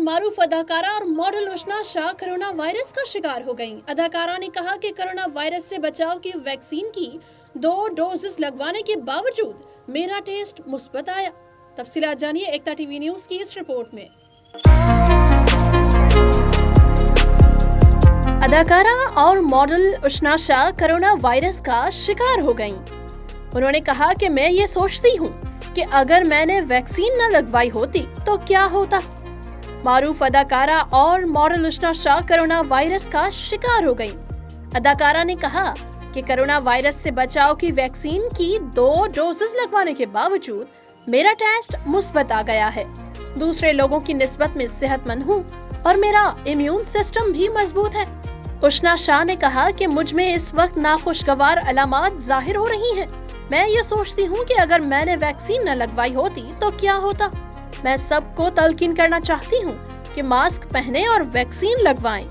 मारूफ अदाकारा और मॉडल उष्णा Shah corona virus का शिकार हो गईं। अदाकारा ने कहा कि कोरोना वायरस से बचाव की वैक्सीन की 2 डोजेस लगवाने के बावजूद मेरा टेस्ट मुस्बत आया। तफसीलात जानिए एकता टीवी न्यूज की इस रिपोर्ट में। अदाकारा और मॉडल उष्णा शाह कोरोना वायरस का शिकार हो गईं। उन्होंने कहा कि मैं ये सोचती हूँ कि अगर मैंने वैक्सीन न लगवाई होती तो क्या होता। मारूफ अदाकारा और मॉडल उष्णा शाह कोरोना वायरस का शिकार हो गईं। अदाकारा ने कहा कि कोरोना वायरस से बचाव की वैक्सीन की 2 डोजेस लगवाने के बावजूद मेरा टेस्ट मुस्बत आ गया है। दूसरे लोगों की निस्बत में सेहतमंद हूँ और मेरा इम्यून सिस्टम भी मजबूत है। उष्णा शाह ने कहा कि मुझ में इस वक्त नाखुशगवार अलामात जाहिर हो रही हैं। मैं ये सोचती हूँ कि अगर मैंने वैक्सीन न लगवाई होती तो क्या होता। मैं सबको तलकीन करना चाहती हूँ कि मास्क पहने और वैक्सीन लगवाएं।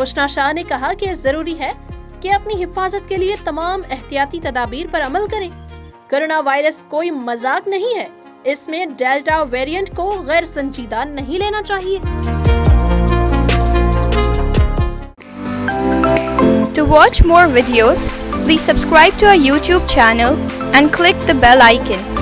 उष्णा शाह ने कहा कि जरूरी है कि अपनी हिफाजत के लिए तमाम एहतियाती तदाबीर पर अमल करें। कोरोना वायरस कोई मजाक नहीं है, इसमें डेल्टा वेरिएंट को गैर संजीदा नहीं लेना चाहिए। To watch more videos, please subscribe to our YouTube channel and click the bell icon.